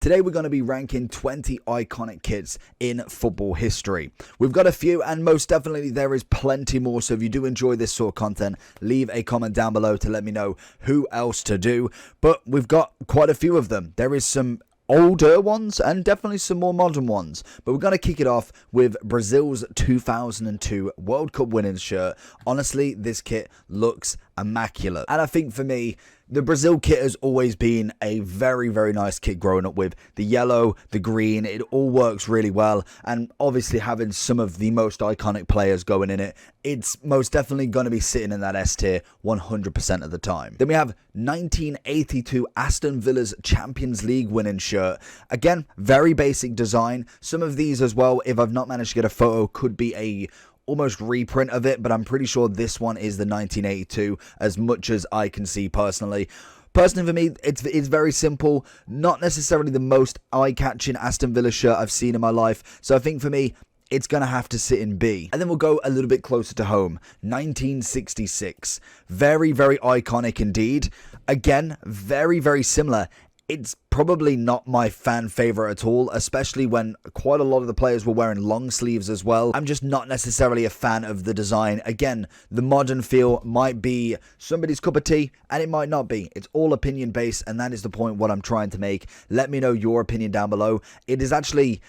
Today we're going to be ranking 20 iconic kits in football history. We've got a few, and most definitely there is plenty more, so if you do enjoy this sort of content, leave a comment down below to let me know who else to do. But we've got quite a few of them. There is some older ones and definitely some more modern ones, but we're going to kick it off with Brazil's 2002 World Cup winning shirt. Honestly, this kit looks immaculate, and I think for me, the Brazil kit has always been a very, very nice kit growing up with. The yellow, the green, it all works really well. And obviously having some of the most iconic players going in it, it's most definitely going to be sitting in that S tier 100% of the time. Then we have 1982 Aston Villa's Champions League winning shirt. Again, very basic design. Some of these as well, if I've not managed to get a photo, could be a almost reprint of it, but I'm pretty sure this one is the 1982 as much as I can see personally. Personally, for me, it's very simple. Not necessarily the most eye-catching Aston Villa shirt I've seen in my life. So I think for me, it's going to have to sit in B. And then we'll go a little bit closer to home. 1966. Very, very iconic indeed. Again, very, very similar. It's probably not my fan favorite at all, especially when quite a lot of the players were wearing long sleeves as well. I'm just not necessarily a fan of the design. Again, the modern feel might be somebody's cup of tea, and it might not be. It's all opinion based, and that is the point what I'm trying to make. Let me know your opinion down below. It is actually,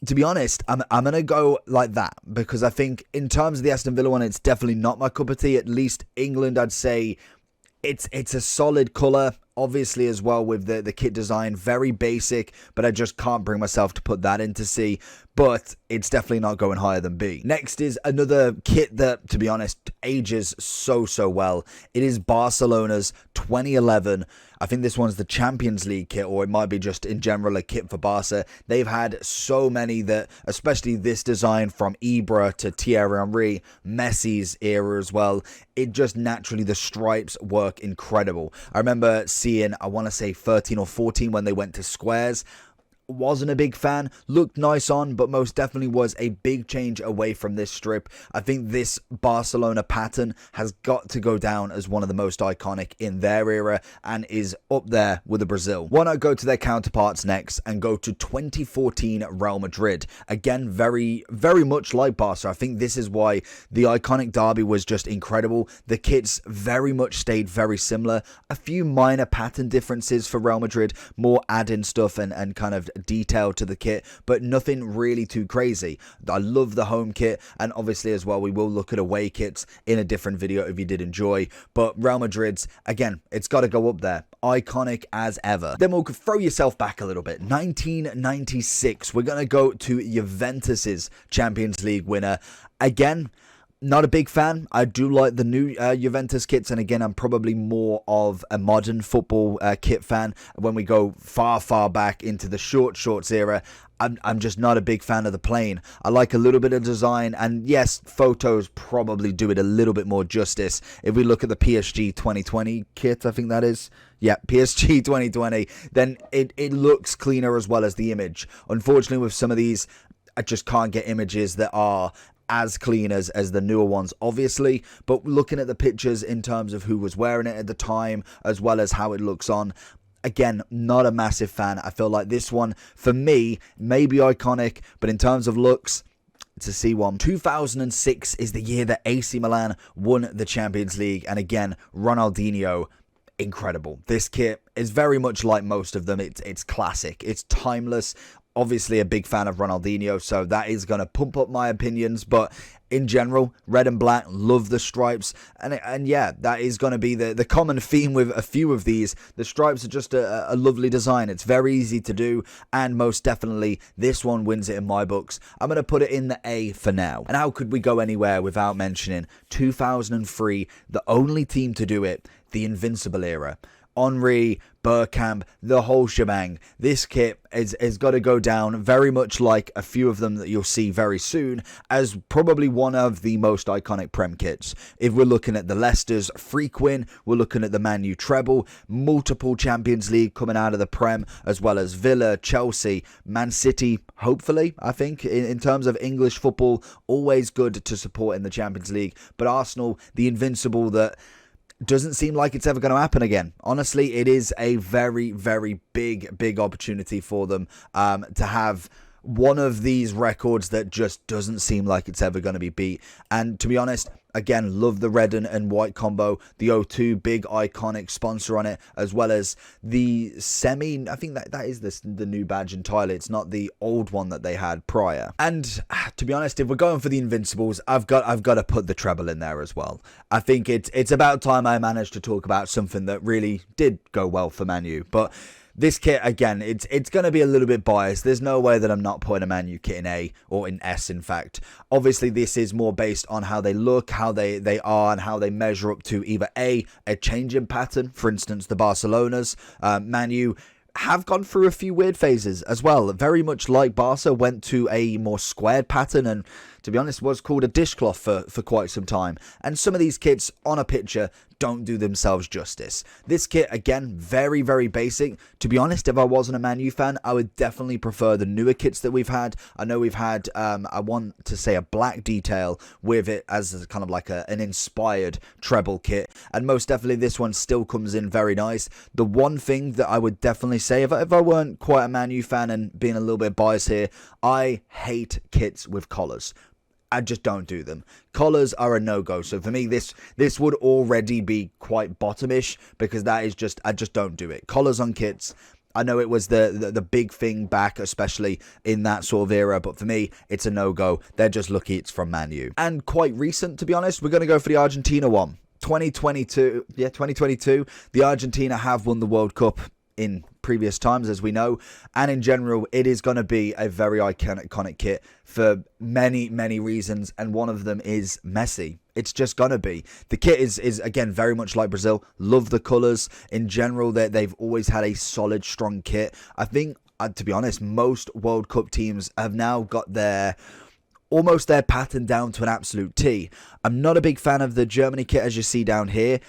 to be honest, I'm going to go like that, because I think in terms of the Aston Villa one, it's definitely not my cup of tea. At least England, I'd say it's a solid colour. Obviously as well with the kit design, very basic, but I just can't bring myself to put that into C, but it's definitely not going higher than B. Next is another kit that, to be honest, ages so well. It is Barcelona's 2011. I think this one's the Champions League kit, or it might be just in general a kit for Barca. They've had so many that, especially this design from Ibra to Thierry Henry, Messi's era as well, it just naturally, the stripes work incredible. I remember seeing, I want to say 13 or 14 when they went to squares. Wasn't a big fan, looked nice on, but most definitely was a big change away from this strip. I think this Barcelona pattern has got to go down as one of the most iconic in their era and is up there with the Brazil. Why not go to their counterparts next and go to 2014 Real Madrid. Again, very much like Barca. I think this is why the iconic derby was just incredible. The kits very much stayed very similar. A few minor pattern differences for Real Madrid, more add-in stuff and kind of detail to the kit, but nothing really too crazy. I love the home kit, and obviously as well we will look at away kits in a different video if you did enjoy, but Real Madrid's, again, it's got to go up there. Iconic as ever. Then we'll throw yourself back a little bit. 1996, we're going to go to Juventus's Champions League winner. Again, not a big fan. I do like the new Juventus kits, and again, I'm probably more of a modern football kit fan. When we go far back into the shorts era, I'm just not a big fan of the plain. I like a little bit of design, and yes, photos probably do it a little bit more justice. If we look at the PSG 2020 kit, I think that is, yeah, PSG 2020, then it looks cleaner as well as the image. Unfortunately, with some of these, I just can't get images that are as clean as the newer ones, obviously, but looking at the pictures in terms of who was wearing it at the time as well as how it looks on, again, not a massive fan. I feel like this one for me may be iconic, but in terms of looks, it's a C1. 2006 is the year that AC Milan won the Champions League, and again, Ronaldinho, incredible. This kit is very much like most of them. It's classic, it's timeless. Obviously a big fan of Ronaldinho, so that is going to pump up my opinions, but in general, red and black, love the stripes, and yeah, that is going to be the common theme with a few of these. The stripes are just a lovely design. It's very easy to do, and most definitely this one wins it in my books. I'm going to put it in the A for now. And how could we go anywhere without mentioning 2003, the only team to do it, the Invincible era. Henry, Bergkamp, the whole shebang. This kit has got to go down very much like a few of them that you'll see very soon as probably one of the most iconic Prem kits. If we're looking at the Leicester's freak win, we're looking at the Man U treble, multiple Champions League coming out of the Prem, as well as Villa, Chelsea, Man City, hopefully, I think, in terms of English football, always good to support in the Champions League. But Arsenal, the Invincible that doesn't seem like it's ever going to happen again. Honestly, it is a very, very big opportunity for them to have one of these records that just doesn't seem like it's ever going to be beat. And to be honest, again, love the red and white combo, the O2 big iconic sponsor on it, as well as the semi. I think that is the new badge entirely. It's not the old one that they had prior. And to be honest, if we're going for the Invincibles, I've got to put the treble in there as well. I think it's about time I managed to talk about something that really did go well for Man U. But this kit, again, it's going to be a little bit biased. There's no way that I'm not putting a Man U kit in A, or in S, in fact. Obviously, this is more based on how they look, how they are, and how they measure up to either a change in pattern. For instance, the Barcelonas. Man U have gone through a few weird phases as well. Very much like Barca, went to a more squared pattern, and to be honest, was called a dishcloth for quite some time. And some of these kits on a picture don't do themselves justice. This kit, again, very, very basic. To be honest, if I wasn't a Man U fan, I would definitely prefer the newer kits that we've had. I know we've had, I want to say, a black detail with it as kind of like an inspired treble kit. And most definitely this one still comes in very nice. The one thing that I would definitely say, if I weren't quite a Man U fan and being a little bit biased here, I hate kits with collars. I just don't do them. Collars are a no-go. So for me, this would already be quite bottomish, because that is just, I just don't do it. Collars on kits, I know it was the big thing back, especially in that sort of era, but for me, it's a no-go. They're just lucky it's from Man U. And quite recent, to be honest, we're going to go for the Argentina one. 2022, the Argentina have won the World Cup in previous times, as we know, and in general, it is going to be a very iconic kit for many reasons, and one of them is Messi. It's just going to be. The kit is again very much like Brazil. Love the colours. In general, they've always had a solid, strong kit. I think, to be honest, most World Cup teams have now got almost their pattern down to an absolute T. I'm not a big fan of the Germany kit, as you see down here.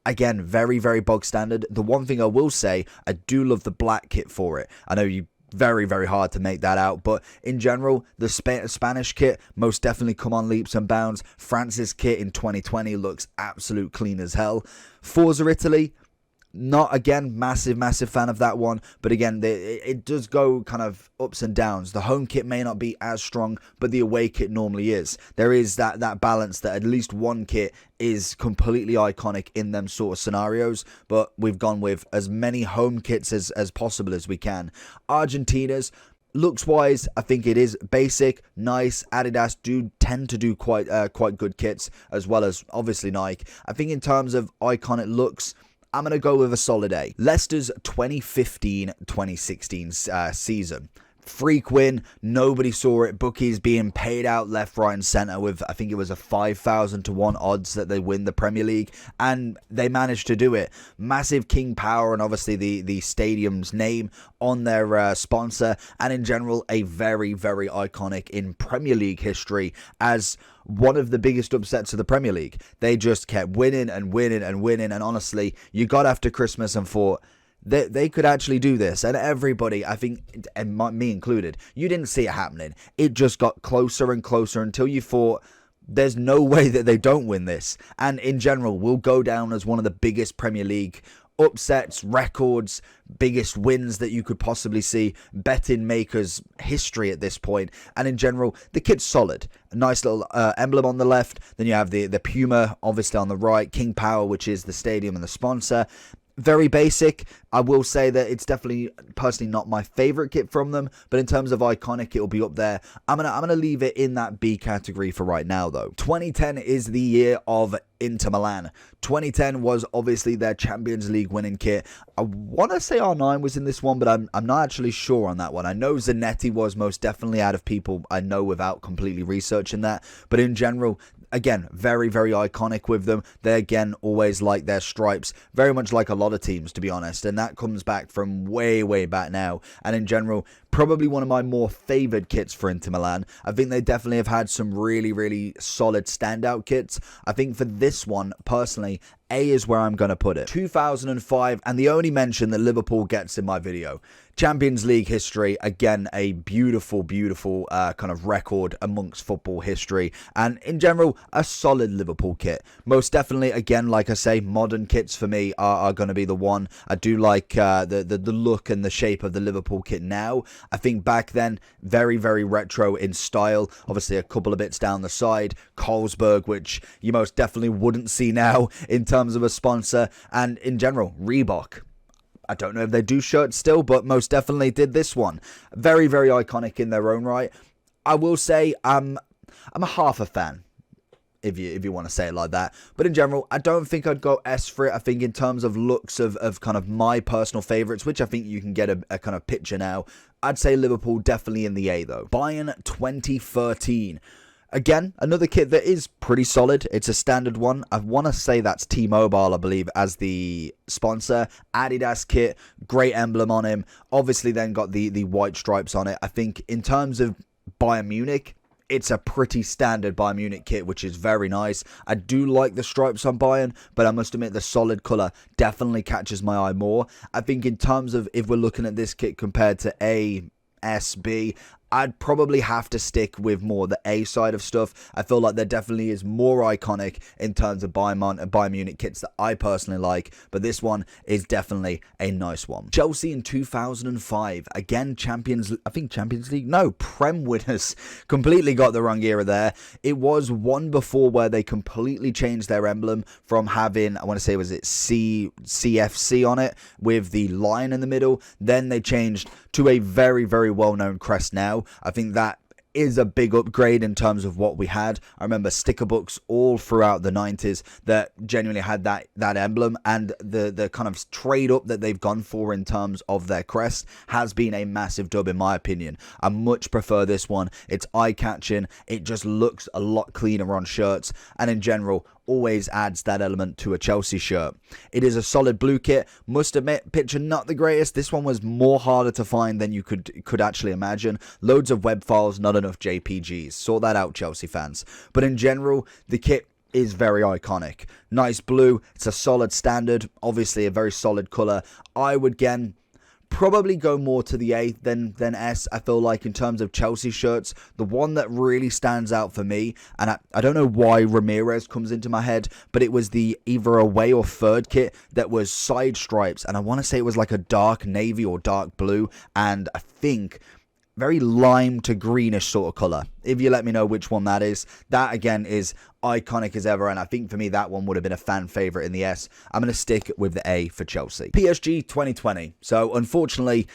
Again, very bog standard. The one thing I will say, I do love the black kit for it. I know you very hard to make that out, but in general, the Spanish kit most definitely come on leaps and bounds. France's kit in 2020 looks absolute clean as hell. Forza Italy, not, again, massive fan of that one, but again, it does go kind of ups and downs. The home kit may not be as strong, but the away kit normally is. There is that balance that at least one kit is completely iconic in them sort of scenarios, but we've gone with as many home kits as possible as we can. Argentina's, looks wise, I think it is basic, nice. Adidas do tend to do quite good kits, as well as obviously Nike. I think in terms of iconic looks, I'm going to go with a solid A. Leicester's 2015-2016 season. Freak win, nobody saw it. Bookies being paid out left, right and centre with, I think it was a 5,000 to 1 odds that they win the Premier League, and they managed to do it. Massive King Power, and obviously the stadium's name on their sponsor, and in general a very iconic in Premier League history as one of the biggest upsets of the Premier League. They just kept winning, and honestly, you got after Christmas and thought, they could actually do this. And everybody, I think, and me included, you didn't see it happening. It just got closer and closer until you thought, there's no way that they don't win this. And in general, will go down as one of the biggest Premier League upsets, records, biggest wins that you could possibly see, betting makers history at this point. And in general, the kit's solid. A nice little emblem on the left. Then you have the Puma, obviously, on the right. King Power, which is the stadium and the sponsor. Very basic. I will say that it's definitely, personally, not my favorite kit from them, but in terms of iconic, it'll be up there. I'm gonna leave it in that B category for right now, though. 2010 is the year of Inter Milan. 2010 was obviously their Champions League winning kit. I want to say R9 was in this one, but I'm not actually sure on that one. I know Zanetti was most definitely, out of people I know without completely researching that, but in general, again, very iconic with them. They, again, always like their stripes, very much like a lot of teams, to be honest, and that comes back from way back now. And in general, probably one of my more favoured kits for Inter Milan. I think they definitely have had some really solid standout kits. I think for this one, personally, A is where I'm going to put it. 2005, and the only mention that Liverpool gets in my video. Champions League history, again, a beautiful, beautiful kind of record amongst football history. And in general, a solid Liverpool kit. Most definitely, again, like I say, modern kits for me are going to be the one. I do like the look and the shape of the Liverpool kit now. I think back then, very, very retro in style. Obviously, a couple of bits down the side. Carlsberg, which you most definitely wouldn't see now in terms of a sponsor. And in general, Reebok. I don't know if they do shirts still, but most definitely did this one. Very, very iconic in their own right. I will say I'm a half a fan, if you want to say it like that. But in general, I don't think I'd go S for it. I think in terms of looks of kind of my personal favourites, which I think you can get a kind of picture now, I'd say Liverpool definitely in the A though. Bayern 2013. Again, another kit that is pretty solid. It's a standard one. I want to say that's T-Mobile, I believe, as the sponsor. Adidas kit, great emblem on him. Obviously then got the white stripes on it. I think in terms of Bayern Munich, it's a pretty standard Bayern Munich kit, which is very nice. I do like the stripes on Bayern, but I must admit the solid colour definitely catches my eye more. I think in terms of if we're looking at this kit compared to A, S, B, I'd probably have to stick with more the A side of stuff. I feel like there definitely is more iconic in terms of Bayern Munich kits that I personally like, but this one is definitely a nice one. Chelsea in 2005, again Champions League, no, Prem winners. Completely got the wrong era there. It was one before where they completely changed their emblem from having, I want to say, was it CFC on it with the lion in the middle. Then they changed to a very, very well-known crest now. I think that is a big upgrade in terms of what we had. I remember sticker books all throughout the 90s that genuinely had that emblem, and the kind of trade up that they've gone for in terms of their crest has been a massive dub in my opinion. I much prefer this one. It's eye-catching. It just looks a lot cleaner on shirts, and in general always adds that element to a Chelsea shirt. It is a solid blue kit. Must admit, picture not the greatest. This one was more harder to find than you could actually imagine. Loads of web files, not enough JPGs. Sort that out, Chelsea fans. But in general, the kit is very iconic. Nice blue. It's a solid standard. Obviously a very solid colour. I would again probably go more to the A than S. I feel like in terms of Chelsea shirts, the one that really stands out for me, and I don't know why Ramirez comes into my head, but it was the either away or third kit that was side stripes, and I want to say it was like a dark navy or dark blue, and I think very lime to greenish sort of colour. If you let me know which one that is, that again is iconic as ever, and I think for me that one would have been a fan favourite in the S. I'm going to stick with the A for Chelsea. PSG 2020. So unfortunately,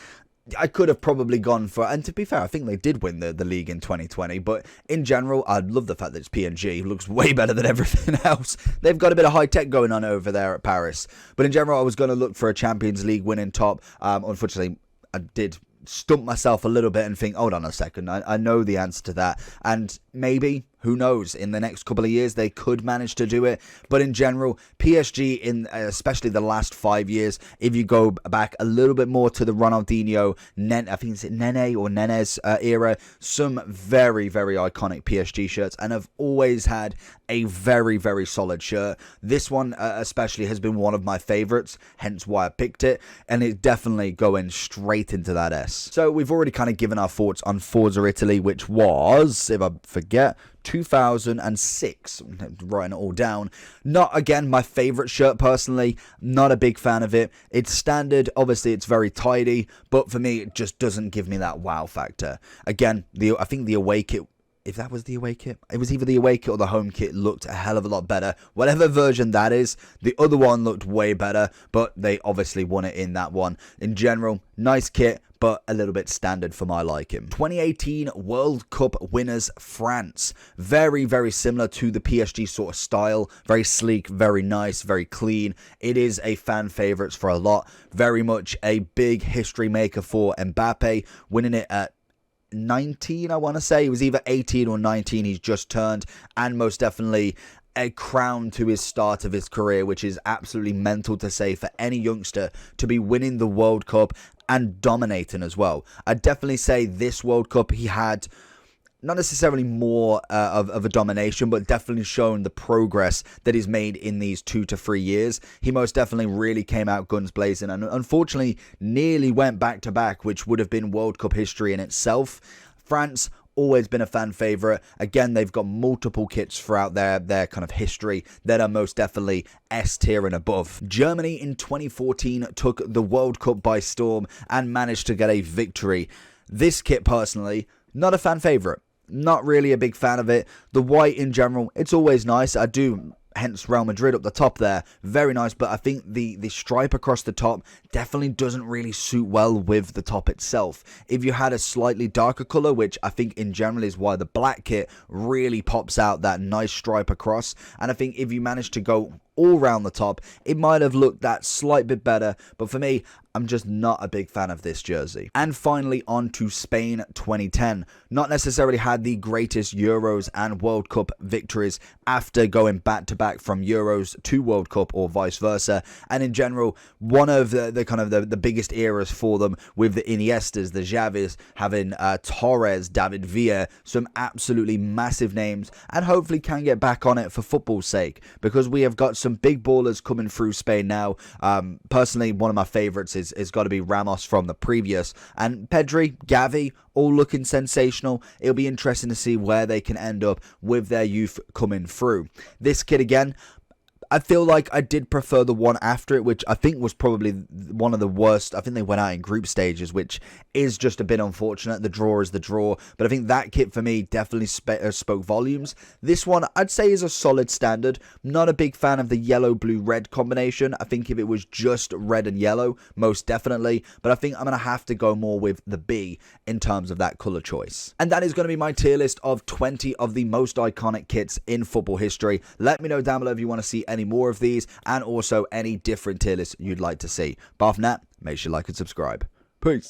I could have probably gone for, and to be fair, I think they did win the league in 2020, but in general, I love the fact that it's PSG. It looks way better than everything else. They've got a bit of high tech going on over there at Paris. But in general, I was going to look for a Champions League winning top. Unfortunately, I did stump myself a little bit and think, hold on a second, I know the answer to that, and maybe, who knows, in the next couple of years they could manage to do it. But in general, PSG in especially the last 5 years, if you go back a little bit more to the Ronaldinho, I think it's Nene or Nene's era, some very, very iconic PSG shirts, and have always had a very, very solid shirt. This one especially has been one of my favorites, hence why I picked it, and it's definitely going straight into that S. So we've already kind of given our thoughts on Forza Italy, which was, if I forget, 2006. Writing it all down. Not, again, my favourite shirt personally. Not a big fan of it. It's standard. Obviously, it's very tidy. But for me, it just doesn't give me that wow factor. Again, I think the away kit, if that was the away kit, it was either the away kit or the home kit, looked a hell of a lot better. Whatever version that is, the other one looked way better, but they obviously won it in that one. In general, nice kit, but a little bit standard for my liking. 2018 World Cup winners, France. Very, very similar to the PSG sort of style. Very sleek, very nice, very clean. It is a fan favourite for a lot. Very much a big history maker for Mbappe, winning it at 19, I want to say. It was either 18 or 19 he's just turned, and most definitely a crown to his start of his career, which is absolutely mental to say for any youngster to be winning the World Cup and dominating as well. I'd definitely say this World Cup he had not necessarily more of a domination, but definitely shown the progress that he's made in these 2 to 3 years. He most definitely really came out guns blazing and unfortunately nearly went back to back, which would have been World Cup history in itself. France, always been a fan favourite. Again, they've got multiple kits throughout their kind of history that are most definitely S tier and above. Germany in 2014 took the World Cup by storm and managed to get a victory. This kit, personally, not a fan favourite. Not really a big fan of it. The white in general, it's always nice. I do, hence Real Madrid up the top there, very nice, but I think the stripe across the top definitely doesn't really suit well with the top itself. If you had a slightly darker colour, which I think in general is why the black kit really pops out that nice stripe across, and I think if you managed to go all round the top, it might have looked that slight bit better, but for me, I'm just not a big fan of this jersey. And finally, on to Spain 2010. Not necessarily had the greatest Euros and World Cup victories after going back-to-back from Euros to World Cup or vice versa. And in general, one of the biggest eras for them with the Iniestas, the Xavis, having Torres, David Villa, some absolutely massive names, and hopefully can get back on it for football's sake, because we have got some big ballers coming through Spain now. Personally, one of my favourites is got to be Ramos from the previous, and Pedri, Gavi, all looking sensational. It'll be interesting to see where they can end up with their youth coming through. This kid again, I feel like I did prefer the one after it, which I think was probably one of the worst. I think they went out in group stages, which is just a bit unfortunate. The draw is the draw. But I think that kit for me definitely spoke volumes. This one, I'd say, is a solid standard. Not a big fan of the yellow, blue, red combination. I think if it was just red and yellow, most definitely. But I think I'm going to have to go more with the B in terms of that colour choice. And that is going to be my tier list of 20 of the most iconic kits in football history. Let me know down below if you want to see any more of these, and also any different tier lists you'd like to see. But for now, make sure you like and subscribe. Peace.